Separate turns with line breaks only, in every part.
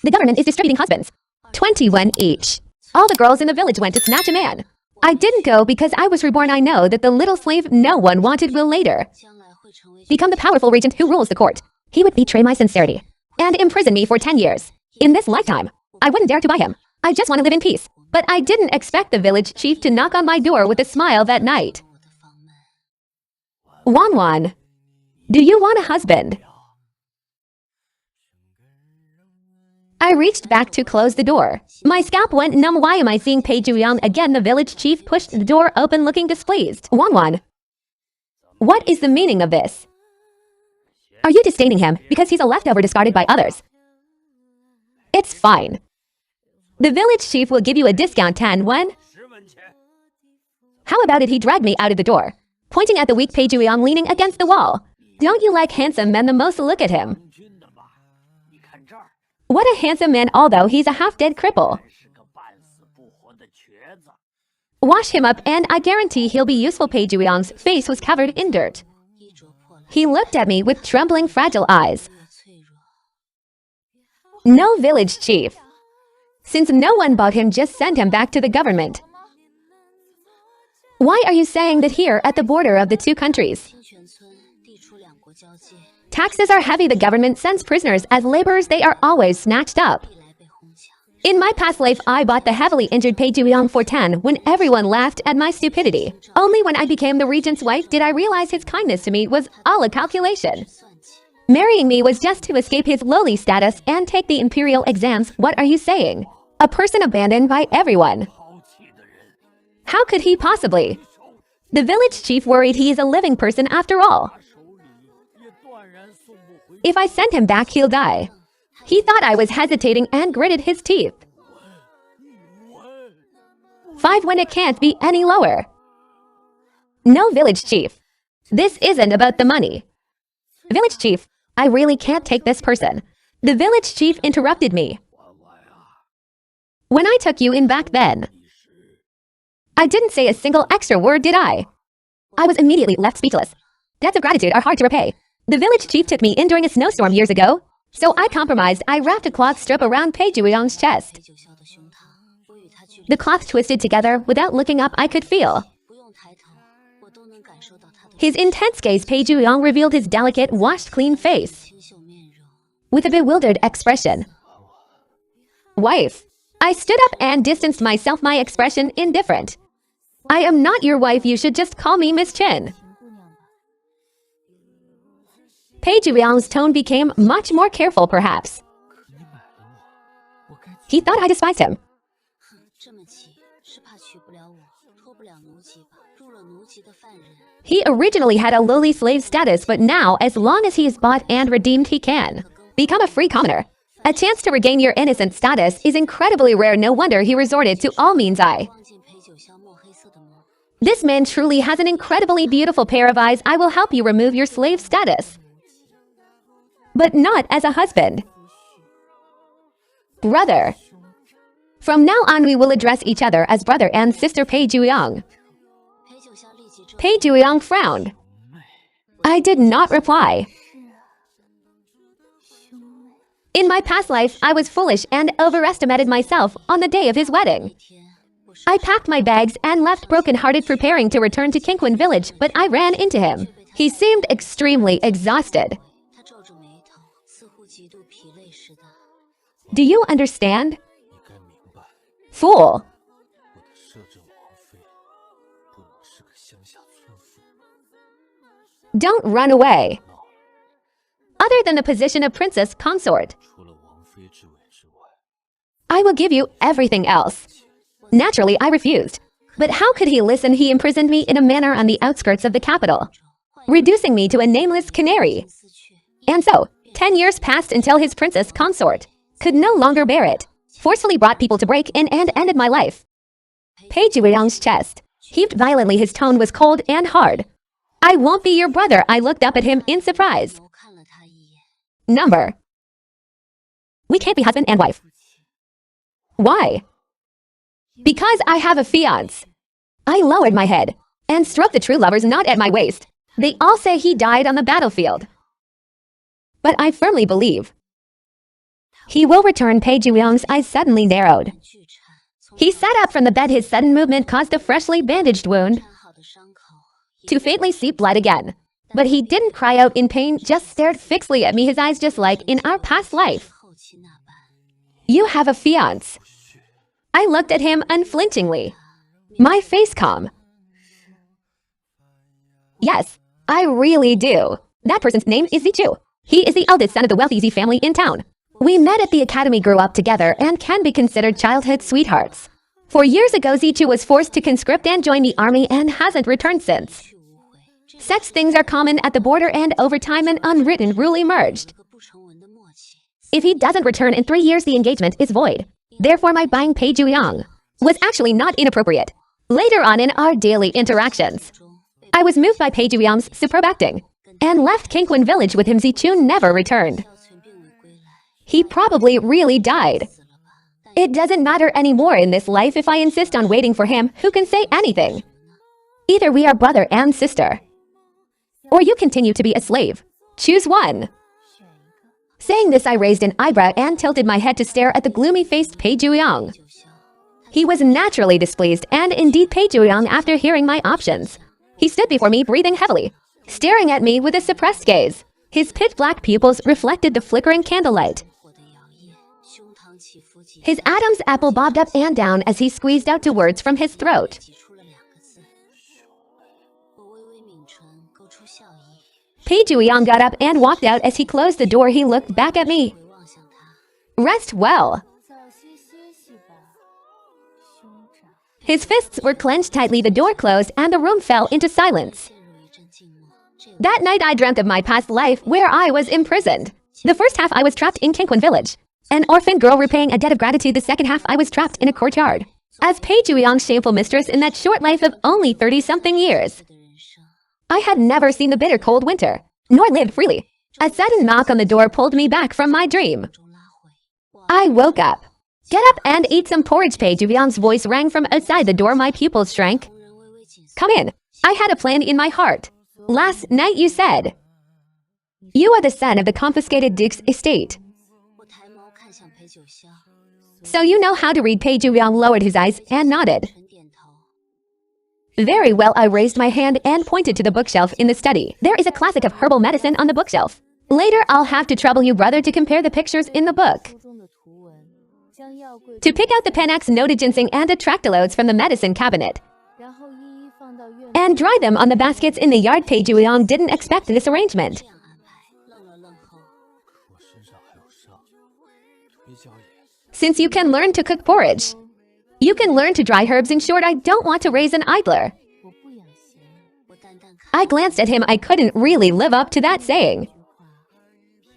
The government is distributing husbands. 21 each. All the girls in the village went to snatch a man. I didn't go because I was reborn. I know that the little slave no one wanted will later become the powerful regent who rules the court. He would betray my sincerity and imprison me for 10 years. In this lifetime, I wouldn't dare to buy him. I just want to live in peace. But I didn't expect the village chief to knock on my door with a smile that night. Wan, do you want a husband? I reached back to close the door. My scalp went numb. Why am I seeing Pei Zhuyang again? The village chief pushed the door open looking displeased. Wan, what is the meaning of this? Are you disdaining him because he's a leftover discarded by others? It's fine. The village chief will give you a discount 10 won. How about it? He dragged me out of the door, pointing at the weak Pei Zhuyang leaning against the wall. Don't you like handsome men the most? Look at him. What a handsome man, although he's a half-dead cripple. Wash him up and I guarantee he'll be useful. Pei Zhuyang's face was covered in dirt. He looked at me with trembling, fragile eyes. No, village chief. Since no one bought him, just send him back to the government. Why are you saying that here at the border of the two countries? Taxes are heavy. The government sends prisoners as laborers. They are always snatched up. In my past life, I bought the heavily injured Pei Zhuyang for 10 when everyone laughed at my stupidity. Only when I became the regent's wife did I realize his kindness to me was all a calculation. Marrying me was just to escape his lowly status and take the imperial exams. What are you saying? A person abandoned by everyone. How could he possibly? The village chief worried he is a living person after all. If I send him back, he'll die. He thought I was hesitating and gritted his teeth. 5 when it can't be any lower. No, village chief. This isn't about the money. Village chief, I really can't take this person. The village chief interrupted me. When I took you in back then, I didn't say a single extra word, did I? I was immediately left speechless. Debts of gratitude are hard to repay. The village chief took me in during a snowstorm years ago, so I compromised. I wrapped a cloth strip around Pei Zhuyang's chest. The cloth twisted together. Without looking up, I could feel his intense gaze. Pei Zhuyang revealed his delicate, washed clean face with a bewildered expression. Wife. I stood up and distanced myself, my expression indifferent. I am not your wife. You should just call me Miss Chen. Pei Zhuyang's tone became much more careful, perhaps. He thought I despised him. He originally had a lowly slave status, but now, as long as he is bought and redeemed, he can become a free commoner. A chance to regain your innocent status is incredibly rare. No wonder he resorted to all means. This man truly has an incredibly beautiful pair of eyes. I will help you remove your slave status, but not as a husband. Brother. From now on, we will address each other as brother and sister. Pei Zhuyang. Pei Zhuyang frowned. I did not reply. In my past life, I was foolish and overestimated myself on the day of his wedding. I packed my bags and left broken-hearted, preparing to return to Qingquan village, but I ran into him. He seemed extremely exhausted. Do you understand? Fool. Don't run away. Other than the position of princess consort, I will give you everything else. Naturally, I refused. But how could he listen? He imprisoned me in a manor on the outskirts of the capital, reducing me to a nameless canary. And so, 10 years passed until his princess consort could no longer bear it, forcefully brought people to break in and ended my life. Pei Zhuyang's chest heaved violently. His tone was cold and hard. I won't be your brother. I looked up at him in surprise. Number. We can't be husband and wife. Why? Because I have a fiancé. I lowered my head and stroked the true lover's knot at my waist. They all say he died on the battlefield, but I firmly believe He will return. Pei Zhuyong's eyes suddenly narrowed. He sat up from the bed. His sudden movement caused the freshly bandaged wound to faintly seep blood again. But he didn't cry out in pain, just stared fixedly at me, his eyes just like in our past life. You have a fiancé. I looked at him unflinchingly, my face calm. Yes, I really do. That person's name is Zichu. He is the eldest son of the wealthy Z family in town. We met at the academy, grew up together, and can be considered childhood sweethearts. 4 years ago, Zichu was forced to conscript and join the army and hasn't returned since. Such things are common at the border, and over time an unwritten rule emerged. If he doesn't return in 3 years, the engagement is void. Therefore, my buying Pei Zhuyong was actually not inappropriate. Later on in our daily interactions, I was moved by Pei Zhuyong's superb acting and left Kingquan village with him. Zichu never returned. He probably really died. It doesn't matter anymore in this life if I insist on waiting for him. Who can say anything? Either we are brother and sister, or you continue to be a slave. Choose one. Saying this, I raised an eyebrow and tilted my head to stare at the gloomy-faced Pei Zhuyong. He was naturally displeased, and indeed Pei Zhuyong, after hearing my options. He stood before me, breathing heavily, staring at me with a suppressed gaze. His pitch-black pupils reflected the flickering candlelight. His Adam's apple bobbed up and down as he squeezed out 2 words from his throat. Pei Zhuyong got up and walked out. As he closed the door, he looked back at me. Rest well. His fists were clenched tightly. The door closed and the room fell into silence. That night I dreamt of my past life where I was imprisoned. The first half I was trapped in Kingquan village, an orphan girl repaying a debt of gratitude. The second half I was trapped in a courtyard as Pei Zhuyong's shameful mistress in that short life of only 30-something years. I had never seen the bitter cold winter, nor lived freely. A sudden knock on the door pulled me back from my dream. I woke up. Get up and eat some porridge. Pei Zhuyong's voice rang from outside the door. My pupils shrank. Come in. I had a plan in my heart. Last night you said you are the son of the confiscated duke's estate. So you know how to read. Pei Zhuyong lowered his eyes and nodded. Very well. I raised my hand and pointed to the bookshelf in the study. There is a classic of herbal medicine on the bookshelf. Later I'll have to trouble you, brother, to compare the pictures in the book, to pick out the Panax noted ginseng and atractalodes from the medicine cabinet, and dry them on the baskets in the yard. Pei Zhuyong didn't expect this arrangement. Since you can learn to cook porridge, you can learn to dry herbs. In short, I don't want to raise an idler. I glanced at him. I couldn't really live up to that saying.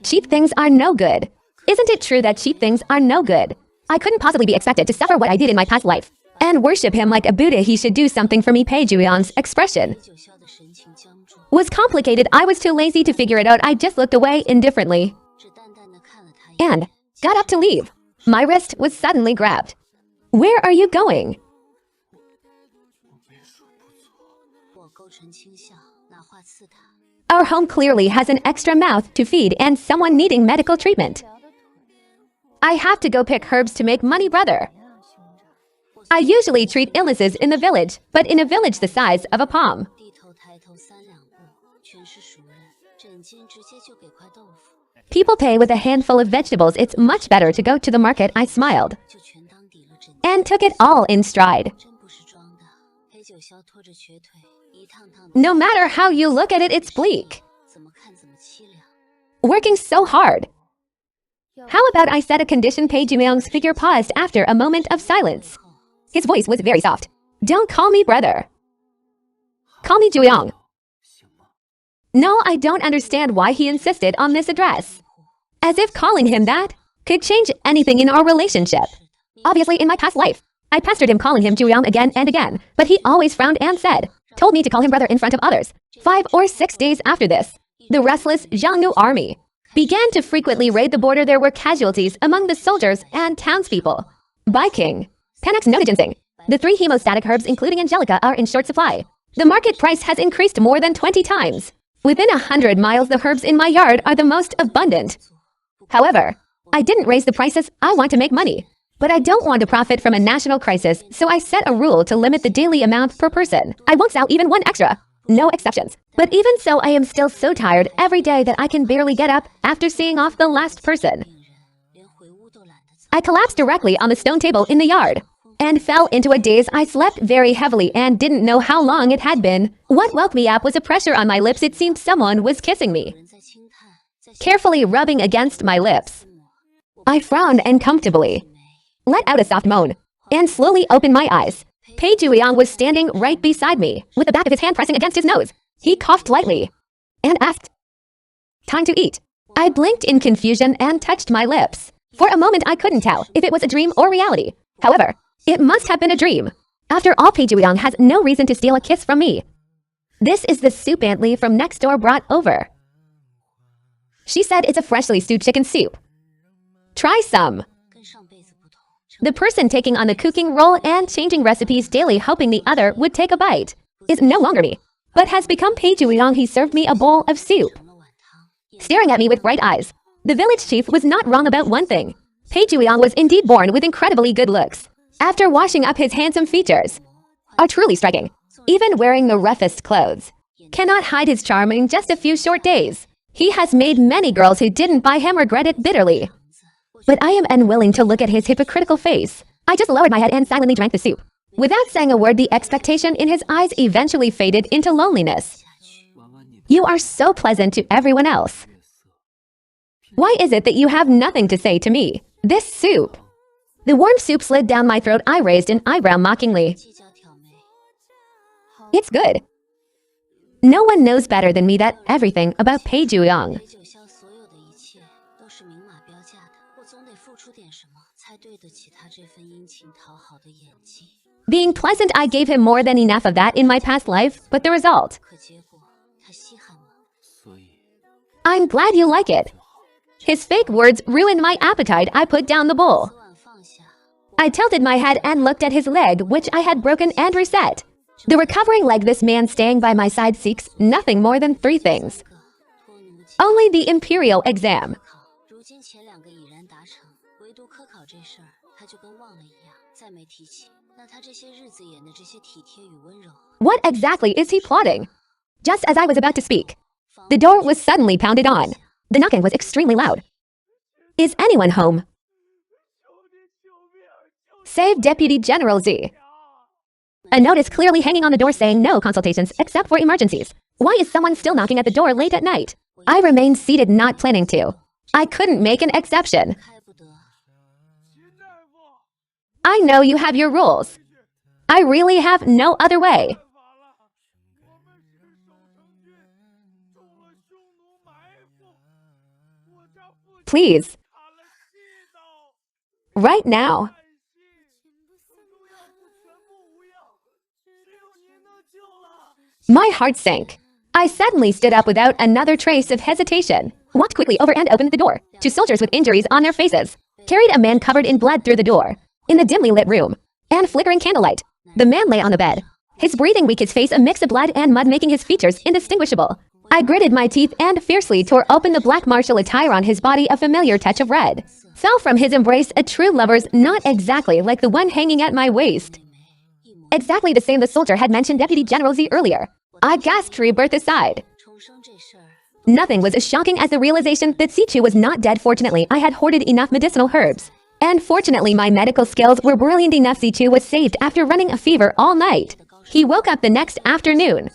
Cheap things are no good. Isn't it true that cheap things are no good? I couldn't possibly be expected to suffer what I did in my past life and worship him like a Buddha. He should do something for me. Pei Zhuyong's expression was complicated. I was too lazy to figure it out. I just looked away indifferently and got up to leave. My wrist was suddenly grabbed. Where are you going? Our home clearly has an extra mouth to feed and someone needing medical treatment. I have to go pick herbs to make money, brother. I usually treat illnesses in the village, but in a village the size of a palm. People pay with a handful of vegetables. It's much better to go to the market. I smiled and took it all in stride. No matter how you look at it, it's bleak. Working so hard. How about I set a condition? Pei Zhuyong's figure paused after a moment of silence. His voice was very soft. Don't call me brother. Call me Zhuyong. No, I don't understand why he insisted on this address. As if calling him that could change anything in our relationship. Obviously, in my past life, I pestered him calling him Zhuyong again and again, but he always frowned and told me to call him brother in front of others. 5 or 6 days after this, the restless Xiongnu army began to frequently raid the border. There were casualties among the soldiers and townspeople. By King, Panax noted ginseng. The 3 hemostatic herbs, including Angelica, are in short supply. The market price has increased more than 20 times. Within 100 miles, the herbs in my yard are the most abundant. However, I didn't raise the prices, I want to make money. But I don't want to profit from a national crisis, so I set a rule to limit the daily amount per person. I won't sell even one extra. No exceptions. But even so, I am still so tired every day that I can barely get up after seeing off the last person. I collapsed directly on the stone table in the yard and fell into a daze. I slept very heavily and didn't know how long it had been. What woke me up was a pressure on my lips. It seemed someone was kissing me, carefully rubbing against my lips. I frowned uncomfortably, let out a soft moan, and slowly opened my eyes. Pei Juliang was standing right beside me, with the back of his hand pressing against his nose. He coughed lightly and asked, "Time to eat." I blinked in confusion and touched my lips. For a moment I couldn't tell if it was a dream or reality. However, it must have been a dream. After all, Pei Juliang has no reason to steal a kiss from me. This is the soup Aunt Lee from next door brought over. She said it's a freshly stewed chicken soup. Try some. The person taking on the cooking role and changing recipes daily, hoping the other would take a bite, is no longer me, but has become Pei Juliang. He served me a bowl of soup, staring at me with bright eyes. The village chief was not wrong about one thing. Pei Juliang was indeed born with incredibly good looks. After washing up, his handsome features are truly striking. Even wearing the roughest clothes cannot hide his charm in just a few short days. He has made many girls who didn't buy him regret it bitterly. But I am unwilling to look at his hypocritical face. I just lowered my head and silently drank the soup. Without saying a word, the expectation in his eyes eventually faded into loneliness. You are so pleasant to everyone else. Why is it that you have nothing to say to me? This soup. The warm soup slid down my throat. I raised an eyebrow mockingly. It's good. No one knows better than me that everything about Pei Juliang. Being pleasant, I gave him more than enough of that in my past life, but the result. I'm glad you like it. His fake words ruined my appetite. I put down the bowl. I tilted my head and looked at his leg, which I had broken and reset. The recovering leg. This man staying by my side seeks nothing more than three things. Only the imperial exam. What exactly is he plotting? Just as I was about to speak, the door was suddenly pounded on. The knocking was extremely loud. Is anyone home? Save Deputy General Z. A notice clearly hanging on the door saying no consultations except for emergencies. Why is someone still knocking at the door late at night? I remained seated, not planning to. I couldn't make an exception. I know you have your rules. I really have no other way. Please. Right now. My heart sank. I suddenly stood up without another trace of hesitation, walked quickly over and opened the door. Two soldiers with injuries on their faces carried a man covered in blood through the door. In the dimly lit room and flickering candlelight, the man lay on the bed, his breathing weak, his face a mix of blood and mud making his features indistinguishable. I gritted my teeth and fiercely tore open the black martial attire on his body. A familiar touch of red fell from his embrace, a true lover's, not exactly like the one hanging at my waist. Exactly the same the soldier had mentioned Deputy General Z earlier. I gasped, rebirth aside. Nothing was as shocking as the realization that Sichu was not dead. Fortunately, I had hoarded enough medicinal herbs. And fortunately, my medical skills were brilliant enough. Sichu was saved after running a fever all night. He woke up the next afternoon.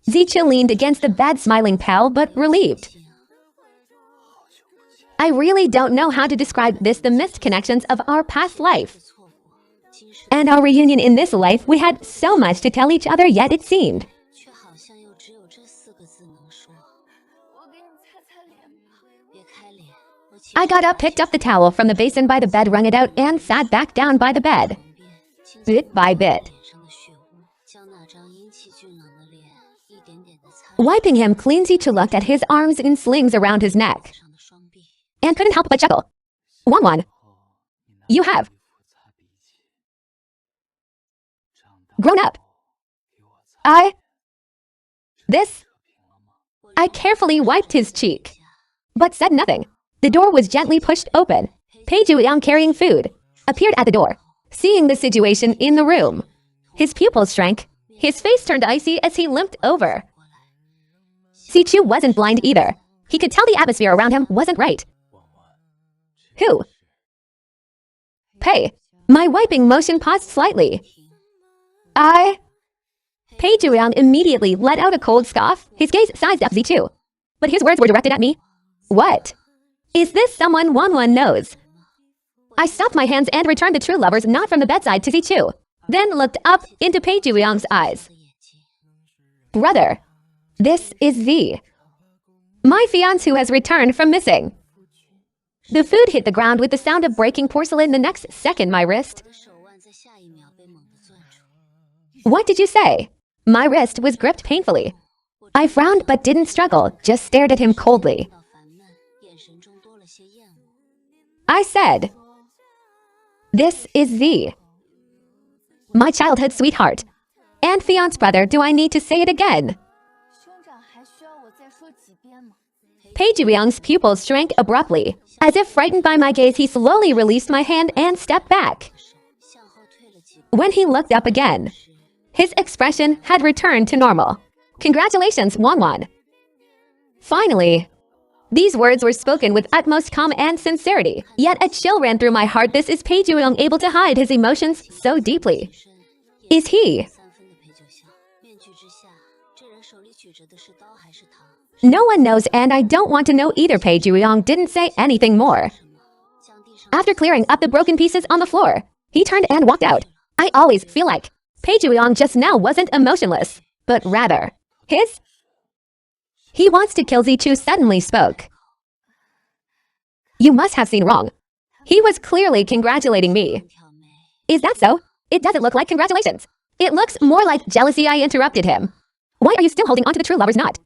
Zichu leaned against the bed, smiling, pale but relieved. I really don't know how to describe this, the missed connections of our past life. And our reunion in this life. We had so much to tell each other, yet it seemed I got up, picked up the towel from the basin by the bed, wrung it out, and sat back down by the bed. Bit by bit, wiping him clean, Zichu looked at his arms in slings around his neck and couldn't help but chuckle. Wanwan, you have grown up. I carefully wiped his cheek. but said nothing. The door was gently pushed open. Pei Zhuyang, carrying food, appeared at the door. Seeing the situation in the room, his pupils shrank. His face turned icy as he limped over. Zichu wasn't blind either. He could tell the atmosphere around him wasn't right. Who? Pei. My wiping motion paused slightly. Pei Zhuyang immediately let out a cold scoff. His gaze sized up Zichu. But his words were directed at me. What? Is this someone Wanwan knows? I stopped my hands and returned the true lovers not from the bedside to Zichu, then looked up into Pei Zhuyang's eyes. Brother, this is Z, my fiancé who has returned from missing. The food hit the ground with the sound of breaking porcelain. The next second, my wrist. What did you say? My wrist was gripped painfully. I frowned but didn't struggle, just stared at him coldly. I said, this is Z, my childhood sweetheart. And fiancé brother, do I need to say it again? Pei Zhuyang's pupils shrank abruptly. As if frightened by my gaze, he slowly released my hand and stepped back. When he looked up again, his expression had returned to normal. Congratulations, Wanwan. Finally, these words were spoken with utmost calm and sincerity, yet a chill ran through my heart. This is Pei Zhuyang, able to hide his emotions so deeply. Is he? No one knows, and I don't want to know either. Pei Zhuyang didn't say anything more. After clearing up the broken pieces on the floor, he turned and walked out. I always feel like Pei Zhuyang just now wasn't emotionless, but rather, he wants to kill. Zichu suddenly spoke. You must have seen wrong. He was clearly congratulating me. Is that so? It doesn't look like congratulations. It looks more like jealousy. I interrupted him. Why are you still holding on to the true lover's knot?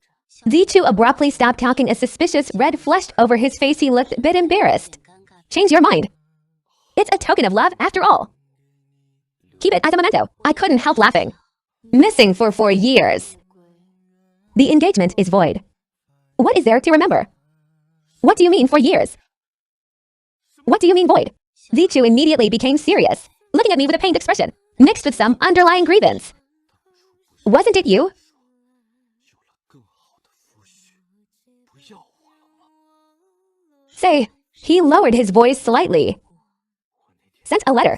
Zichu abruptly stopped talking. A suspicious red flushed over his face. He looked a bit embarrassed. Change your mind. It's a token of love after all. Keep it as a memento. I couldn't help laughing. Missing for 4 years. The engagement is void. What is there to remember? What do you mean 4 years? What do you mean void? Zichu immediately became serious, looking at me with a pained expression, mixed with some underlying grievance. Wasn't it you? Say, he lowered his voice slightly. Sent a letter.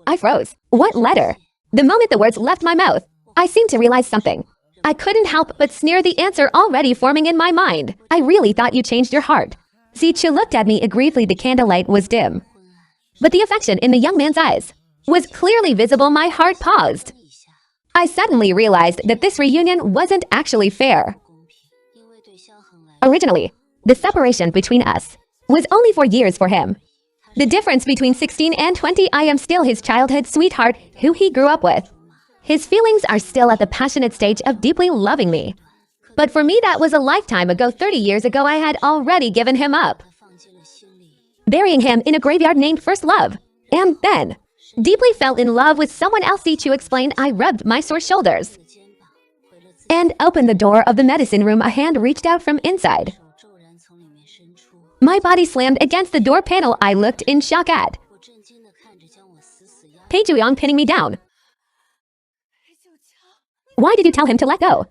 I froze. What letter? The moment the words left my mouth, I seemed to realize something. I couldn't help but sneer, the answer already forming in my mind. I really thought you changed your heart. Zichu looked at me aggrievedly. The candlelight was dim, but the affection in the young man's eyes was clearly visible. My heart paused. I suddenly realized that this reunion wasn't actually fair. Originally, the separation between us was only 4 years for him. The difference between 16 and 20, I am still his childhood sweetheart who he grew up with. His feelings are still at the passionate stage of deeply loving me. But for me, that was a lifetime ago. 30 years ago, I had already given him up, burying him in a graveyard named First Love. And then, deeply fell in love with someone else. Zichu explained. I rubbed my sore shoulders and opened the door of the medicine room. A hand reached out from inside. My body slammed against the door panel. I looked in shock at Pei Zhuyang pinning me down. Why did you tell him to let go?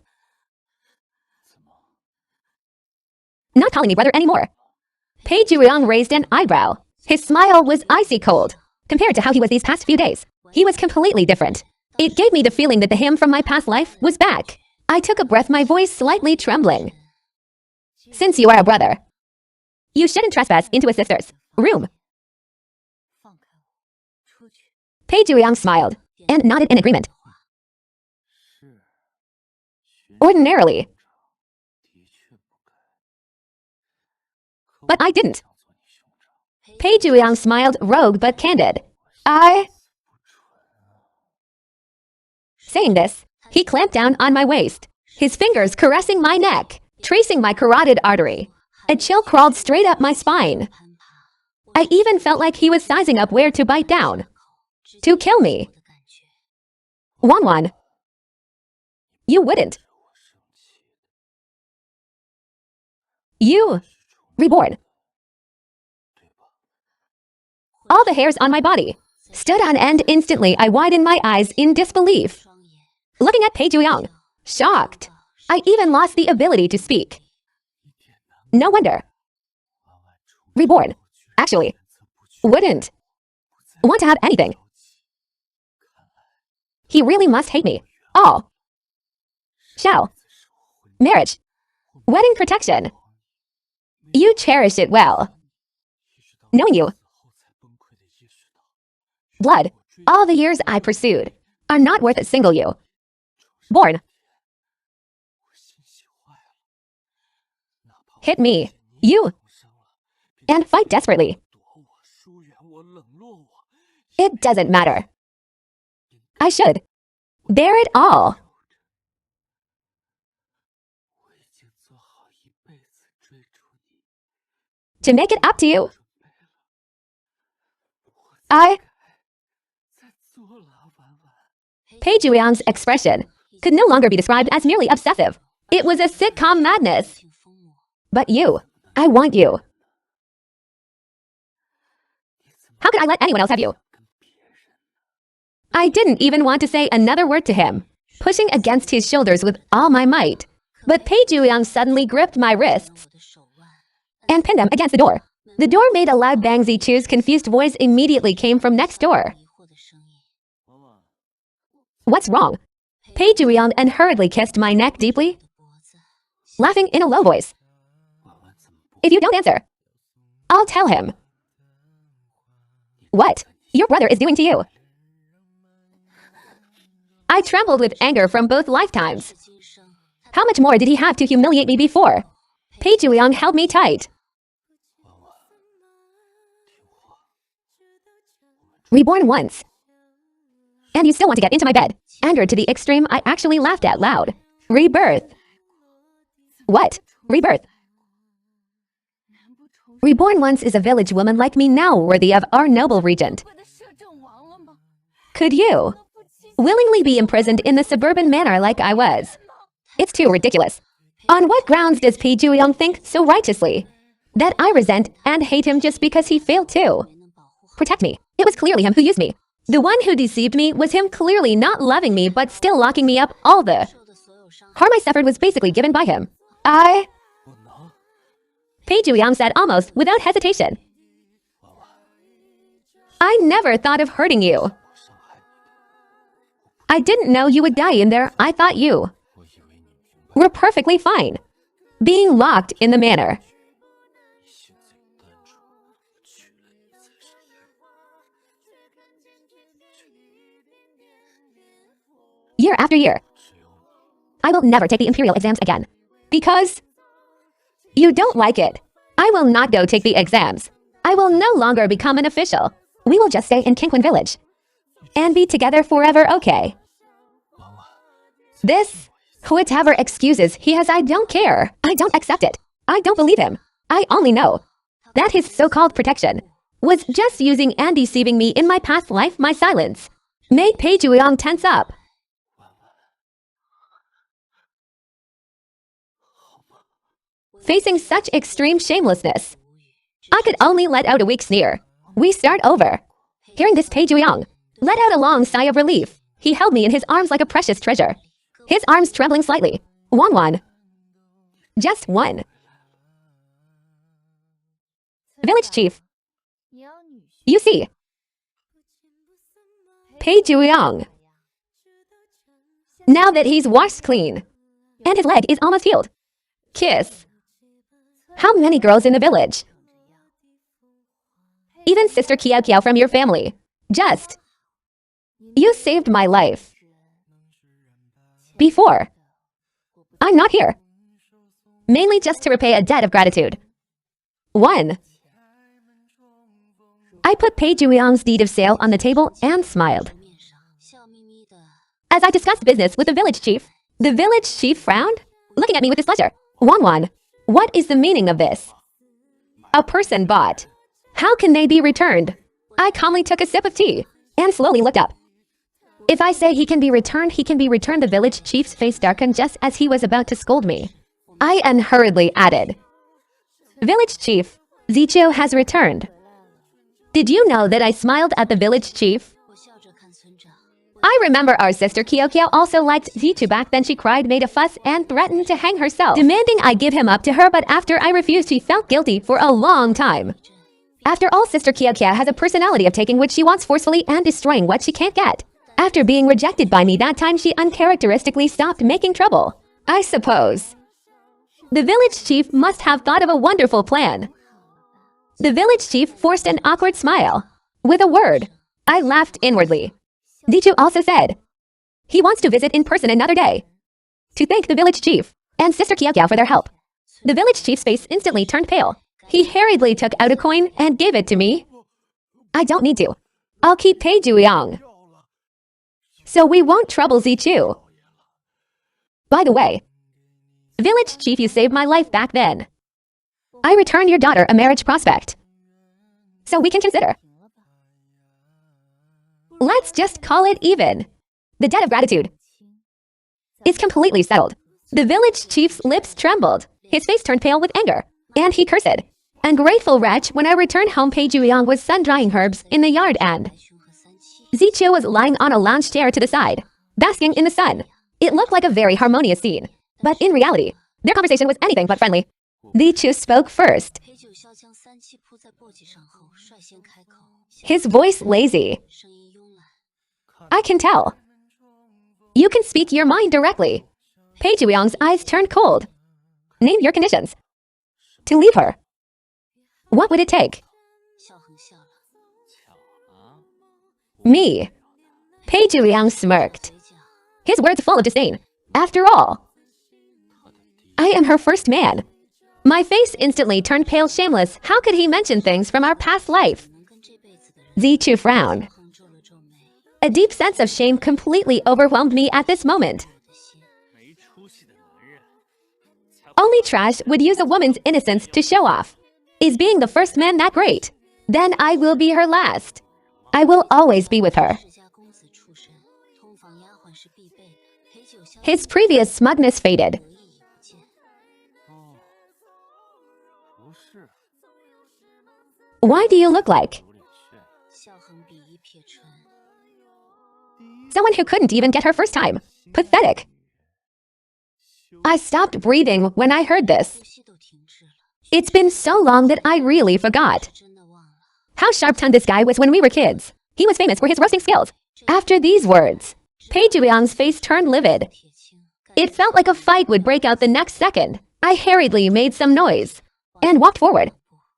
Not calling me brother anymore. Pei Zhuyang raised an eyebrow. His smile was icy cold. Compared to how he was these past few days, he was completely different. It gave me the feeling that the him from my past life was back. I took a breath, my voice slightly trembling. Since you are a brother, you shouldn't trespass into a sister's room. Pei Zhuyang smiled and nodded in agreement. Ordinarily. But I didn't. Pei Zhuyang smiled, rogue but candid. Saying this, he clamped down on my waist, his fingers caressing my neck, tracing my carotid artery. A chill crawled straight up my spine. I even felt like he was sizing up where to bite down to kill me. Wanwan, you wouldn't. You, Reborn. All the hairs on my body stood on end instantly. I widened my eyes in disbelief, looking at Pei Zhuyang, shocked. I even lost the ability to speak. No wonder. Reborn, actually, wouldn't want to have anything. He really must hate me. All. Shall. Marriage. Wedding protection. You cherish it well. Knowing you. Blood. All the years I pursued are not worth a single you. Born. Hit me. You. And fight desperately. It doesn't matter. I should bear it all. To make it up to you. Pei Zhuyang's expression could no longer be described as merely obsessive. It was a sitcom madness. But you, I want you. How could I let anyone else have you? I didn't even want to say another word to him, pushing against his shoulders with all my might. But Pei Zhuyang suddenly gripped my wrists and pinned them against the door. The door made a loud bang. Zichu's confused voice immediately came from next door. What's wrong? Pei Zhuyang and hurriedly kissed my neck deeply, laughing in a low voice. If you don't answer, I'll tell him what your brother is doing to you. I trembled with anger from both lifetimes. How much more did he have to humiliate me before? Pei Zhuyang held me tight. Reborn once. And you still want to get into my bed. Angered to the extreme, I actually laughed out loud. Rebirth. What? Rebirth. Reborn once is a village woman like me now, worthy of our noble regent. Could you willingly be imprisoned in the suburban manor like I was? It's too ridiculous. On what grounds does Pei Zhuyang think so righteously that I resent and hate him just because he failed to protect me? It was clearly him who used me. The one who deceived me was him clearly not loving me but still locking me up. All the harm I suffered was basically given by him. Pei Zhuyang said almost without hesitation. I never thought of hurting you. I didn't know you would die in there. I thought you were perfectly fine being locked in the manor. Year after year, I will never take the imperial exams again. Because you don't like it. I will not go take the exams. I will no longer become an official. We will just stay in Qingquan village and be together forever, okay? This, whatever excuses he has, I don't care. I don't accept it. I don't believe him. I only know that his so-called protection was just using and deceiving me in my past life. My silence made Pei Zhuyang tense up. Facing such extreme shamelessness, I could only let out a weak sneer. We start over. Hearing this, Pei Zhuyang let out a long sigh of relief. He held me in his arms like a precious treasure, his arms trembling slightly. One. Just one. Village chief. You see. Pei Zhuyang. Now that he's washed clean, and his leg is almost healed. Kiss. How many girls in the village? Even Sister Kiao Kiao from your family. Just. You saved my life. Before. I'm not here. Mainly just to repay a debt of gratitude. 1. I put Pei Zhuyang's deed of sale on the table and smiled. As I discussed business with the village chief frowned, looking at me with displeasure. Wan. What is the meaning of this? A person bought. How can they be returned? I calmly took a sip of tea and slowly looked up. If I say he can be returned, he can be returned. The village chief's face darkened just as he was about to scold me. I unhurriedly added, Village Chief, Zichu has returned. Did you know that I smiled at the village chief? I remember our sister Kiokio also liked Zichu back then. She cried, made a fuss, and threatened to hang herself, demanding I give him up to her, but after I refused, she felt guilty for a long time. After all, sister Kiokio has a personality of taking what she wants forcefully and destroying what she can't get. After being rejected by me that time, she uncharacteristically stopped making trouble. I suppose. The village chief must have thought of a wonderful plan. The village chief forced an awkward smile. With a word, I laughed inwardly. Zichu also said he wants to visit in person another day to thank the village chief and sister Kiokio for their help. The village chief's face instantly turned pale. He hurriedly took out a coin and gave it to me. I don't need to. I'll keep Pei Juliang, so we won't trouble Zichu. By the way, village chief, you saved my life back then. I returned your daughter a marriage prospect, so we can consider. Let's just call it even. The debt of gratitude is completely settled. The village chief's lips trembled. His face turned pale with anger, and he cursed. Ungrateful wretch, when I returned home, Pei Juliang was sun-drying herbs in the yard and Zichu was lying on a lounge chair to the side, basking in the sun. It looked like a very harmonious scene, but in reality, their conversation was anything but friendly. Zichu spoke first. His voice lazy. I can tell. You can speak your mind directly. Pei Juliang's eyes turned cold. Name your conditions. To leave her. What would it take? Me. Pei Juliang smirked, his words full of disdain. After all, I am her first man. My face instantly turned pale. Shameless. How could he mention things from our past life? Zichu frowned. A deep sense of shame completely overwhelmed me at this moment. Only trash would use a woman's innocence to show off. Is being the first man that great? Then I will be her last. I will always be with her. His previous smugness faded. Why do you look like someone who couldn't even get her first time? Pathetic. I stopped breathing when I heard this. It's been so long that I really forgot how sharp-tongued this guy was when we were kids. He was famous for his roasting skills. After these words, Pei Juliang's face turned livid. It felt like a fight would break out the next second. I hurriedly made some noise and walked forward.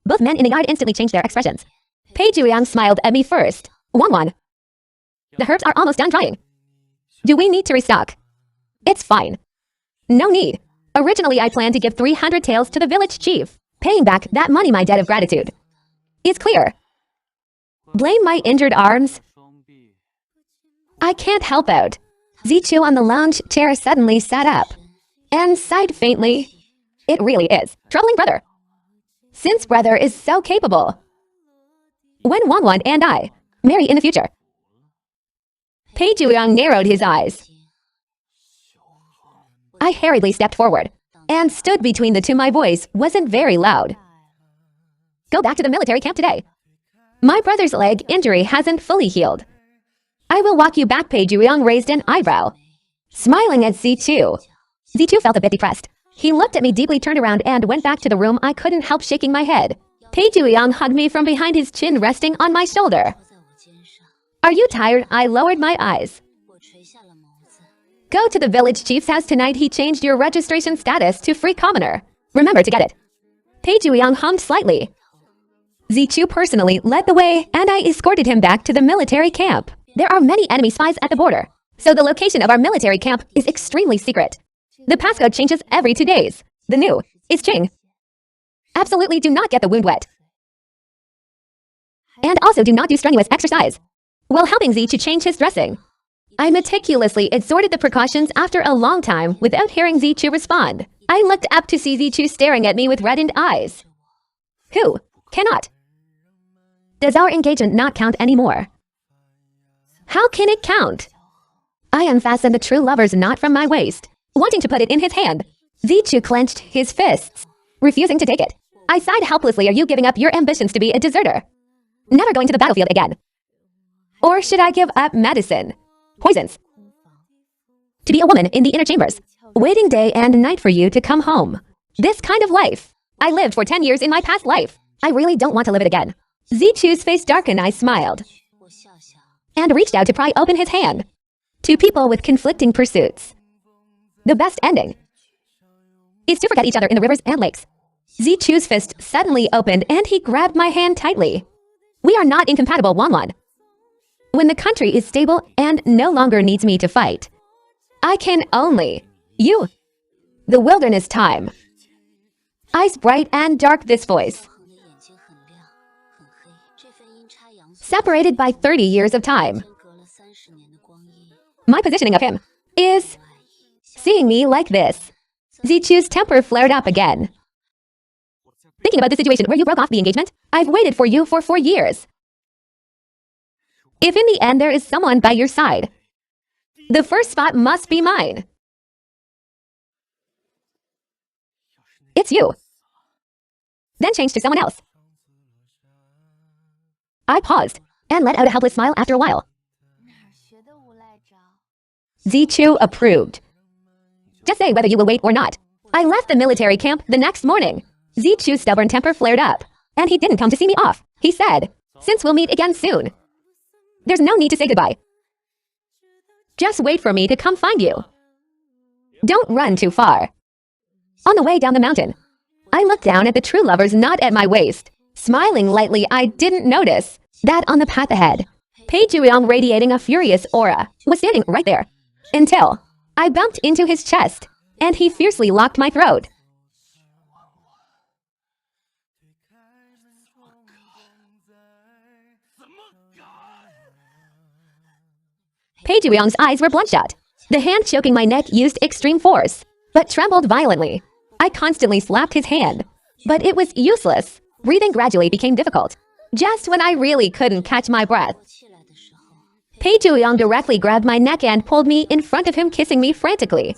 Both men in the yard instantly changed their expressions. Pei Juliang smiled at me first. Wang, the herbs are almost done drying. Do we need to restock? It's fine. No need. Originally, I planned to give 300 taels to the village chief, paying back that money, my debt of gratitude. It's clear. Blame my injured arms? I can't help out. Zichu on the lounge chair suddenly sat up and sighed faintly. It really is troubling, brother. Since brother is so capable. When Wangwan and I marry in the future. Pei Juliang narrowed his eyes. I hurriedly stepped forward and stood between the two. My voice wasn't very loud. Go back to the military camp today. My brother's leg injury hasn't fully healed. I will walk you back. Pei Juliang raised an eyebrow, smiling at Zichu. Zichu felt a bit depressed. He looked at me deeply, turned around, and went back to the room. I couldn't help shaking my head. Pei Juliang hugged me from behind, his chin resting on my shoulder. Are you tired? I lowered my eyes. Go to the village chief's house tonight. He changed your registration status to free commoner. Remember to get it. Pei Juliang hummed slightly. Zichu personally led the way, and I escorted him back to the military camp. There are many enemy spies at the border, so the location of our military camp is extremely secret. The passcode changes every 2 days. The new is Ching. Absolutely do not get the wound wet. And also do not do strenuous exercise while helping Z to change his dressing. I meticulously exhorted the precautions. After a long time, without hearing Zichu respond, I looked up to see Zichu staring at me with reddened eyes. Who cannot? Does our engagement not count anymore? How can it count? I unfastened the true lover's knot from my waist, wanting to put it in his hand. Zichu clenched his fists, refusing to take it. I sighed helplessly. Are you giving up your ambitions to be a deserter? Never going to the battlefield again? Or should I give up medicine? Poisons? To be a woman in the inner chambers, waiting day and night for you to come home. This kind of life I lived for 10 years in my past life. I really don't want to live it again. Zichu's face darkened. I smiled and reached out to pry open his hand. Two people with conflicting pursuits. The best ending is to forget each other in the rivers and lakes. Zichu's fist suddenly opened and he grabbed my hand tightly. We are not incompatible, Wanwan. When the country is stable and no longer needs me to fight, I can only you. The wilderness time. Eyes bright and dark, this voice. Separated by 30 years of time. My positioning of him is seeing me like this. Zichu's temper flared up again. Thinking about the situation where you broke off the engagement, I've waited for you for 4 years. If in the end there is someone by your side, the first spot must be mine. It's you. Then change to someone else. I paused and let out a helpless smile after a while. Zichu approved. Just say whether you will wait or not. I left the military camp the next morning. Zichu's stubborn temper flared up, and he didn't come to see me off. He said, since we'll meet again soon, there's no need to say goodbye. Just wait for me to come find you. Don't run too far. On the way down the mountain, I looked down at the true lovers knot at my waist. Smiling lightly, I didn't notice that on the path ahead, Pei Zhuyong, radiating a furious aura, was standing right there. Until I bumped into his chest, and he fiercely locked my throat. Pei Zhuyong's eyes were bloodshot. The hand choking my neck used extreme force, but trembled violently. I constantly slapped his hand, but it was useless. Breathing gradually became difficult. Just when I really couldn't catch my breath, Pei Zhuyong directly grabbed my neck and pulled me in front of him, kissing me frantically.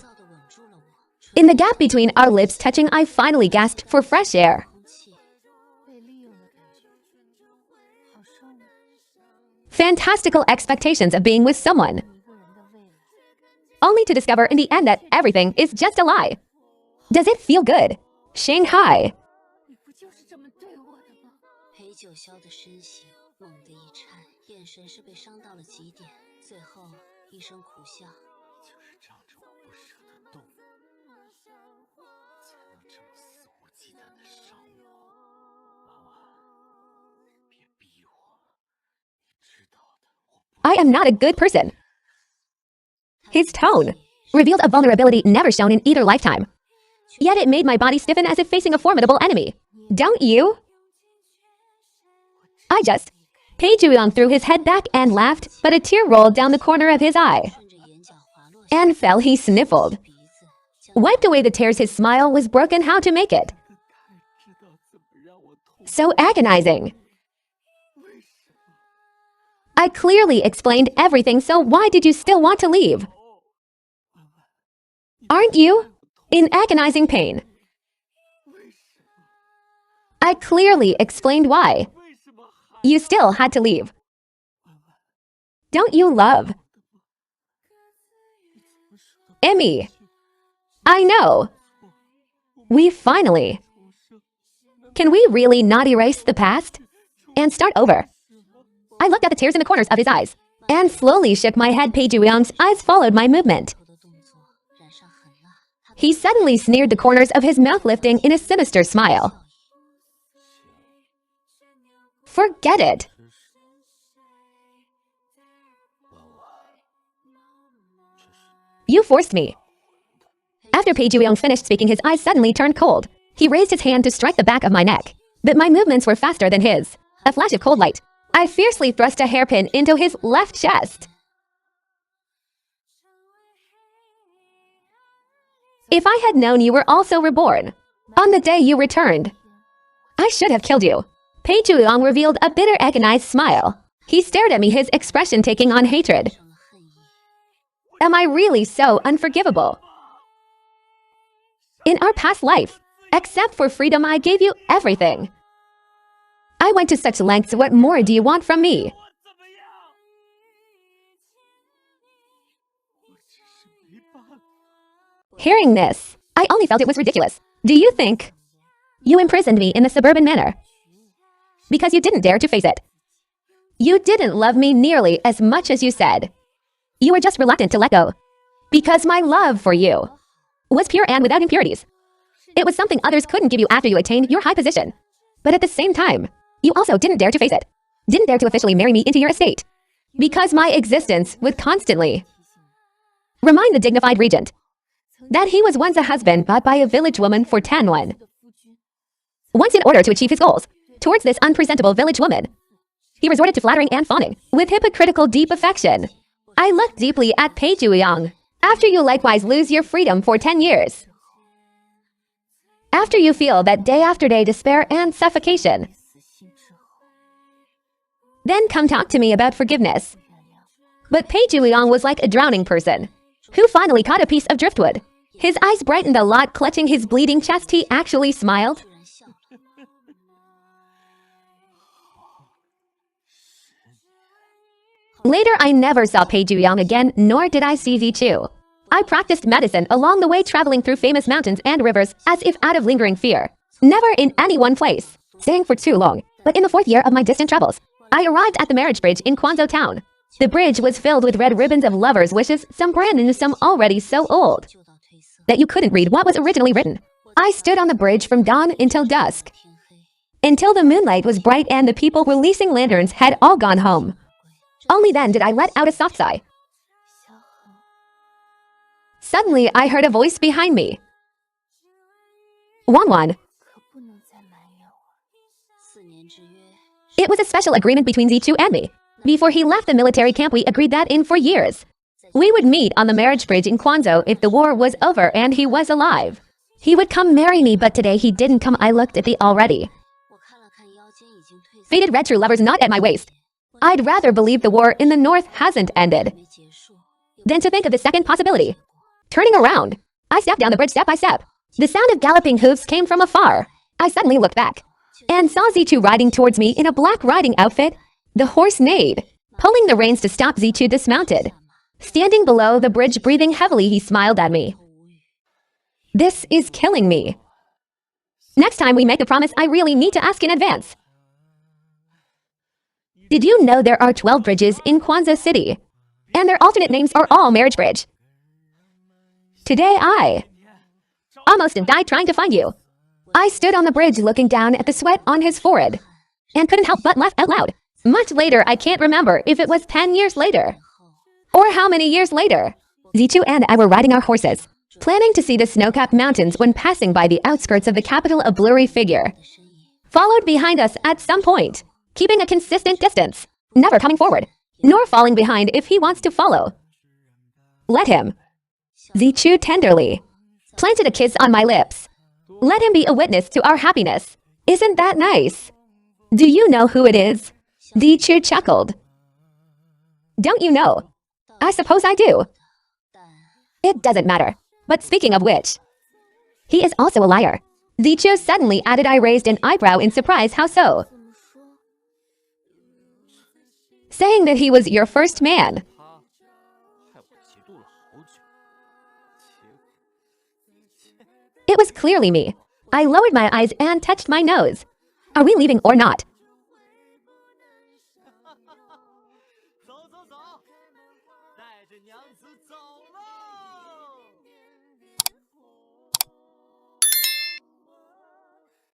In the gap between our lips touching, I finally gasped for fresh air. Fantastical expectations of being with someone, only to discover in the end that everything is just a lie. Does it feel good? Shanghai. I am not a good person. His tone revealed a vulnerability never shown in either lifetime. Yet it made my body stiffen as if facing a formidable enemy. Don't you? Pei Zhuyong threw his head back and laughed, but a tear rolled down the corner of his eye. And fell, he sniffled. Wiped away the tears, his smile was broken. How to make it so agonizing? I clearly explained everything, so why did you still want to leave? Aren't you in agonizing pain? I clearly explained why you still had to leave. Don't you love Emmy? I know. We finally. Can we really not erase the past and start over? I looked at the tears in the corners of his eyes and slowly shook my head. Pei Zhuyong's eyes followed my movement. He suddenly sneered, the corners of his mouth lifting in a sinister smile. Forget it. You forced me. After Pei Zhuyong finished speaking, his eyes suddenly turned cold. He raised his hand to strike the back of my neck, but my movements were faster than his. A flash of cold light. I fiercely thrust a hairpin into his left chest. If I had known you were also reborn on the day you returned, I should have killed you. Pei Zhuyong revealed a bitter, agonized smile. He stared at me, his expression taking on hatred. Am I really so unforgivable? In our past life, Except for freedom, I gave you everything. I went to such lengths, what more do you want from me? Hearing this, I only felt it was ridiculous. Do you think you imprisoned me in the suburban manner because you didn't dare to face it? You didn't love me nearly as much as you said. You were just reluctant to let go because my love for you was pure and without impurities. It was something others couldn't give you after you attained your high position. But at the same time, you also didn't dare to face it. Didn't dare to officially marry me into your estate. Because my existence would constantly remind the dignified regent that he was once a husband bought by a village woman for 10 won. Once in order to achieve his goals towards this unpresentable village woman, he resorted to flattering and fawning with hypocritical deep affection. I looked deeply at Pei Zhuyang. After you likewise lose your freedom for 10 years. After you feel that day after day despair and suffocation, then come talk to me about forgiveness. But Pei Zhuyang was like a drowning person who finally caught a piece of driftwood. His eyes brightened a lot, clutching his bleeding chest. He actually smiled. Later, I never saw Pei Zhuyang again, nor did I see Zichu. I practiced medicine along the way, traveling through famous mountains and rivers as if out of lingering fear. Never in any one place, staying for too long. But in the 4th year of my distant travels, I arrived at the marriage bridge in Quanzhou town. The bridge was filled with red ribbons of lovers' wishes, some brand new, some already so old that you couldn't read what was originally written. I stood on the bridge from dawn until dusk, until the moonlight was bright and the people releasing lanterns had all gone home. Only then did I let out a soft sigh. Suddenly, I heard a voice behind me. Wan. It was a special agreement between Zichu and me. Before he left the military camp, we agreed that in 4 years, we would meet on the marriage bridge in Quanzhou if the war was over and he was alive. He would come marry me, but today he didn't come. I looked at the already faded red true lovers knot at my waist. I'd rather believe the war in the north hasn't ended than to think of the second possibility. Turning around, I stepped down the bridge step by step. The sound of galloping hooves came from afar. I suddenly looked back and saw Zichu riding towards me in a black riding outfit. The horse neighed, pulling the reins to stop. Zichu dismounted. Standing below the bridge, breathing heavily, he smiled at me. This is killing me. Next time we make a promise, I really need to ask in advance. Did you know there are 12 bridges in Quanzhou City? And their alternate names are all marriage bridge. Today I almost died trying to find you. I stood on the bridge looking down at the sweat on his forehead and couldn't help but laugh out loud. Much later, I can't remember if it was 10 years later or how many years later. Zichu and I were riding our horses, planning to see the snow-capped mountains when passing by the outskirts of the capital. A blurry figure followed behind us at some point, keeping a consistent distance, never coming forward, nor falling behind if he wants to follow. Let him. Zichu tenderly planted a kiss on my lips. Let him be a witness to our happiness. Isn't that nice? Do you know who it is? Zichu chuckled. Don't you know? I suppose I do. It doesn't matter. But speaking of which, he is also a liar. Zichu suddenly added. I raised an eyebrow in surprise. How so? Saying that he was your first man. It was clearly me. I lowered my eyes and touched my nose. Are we leaving or not?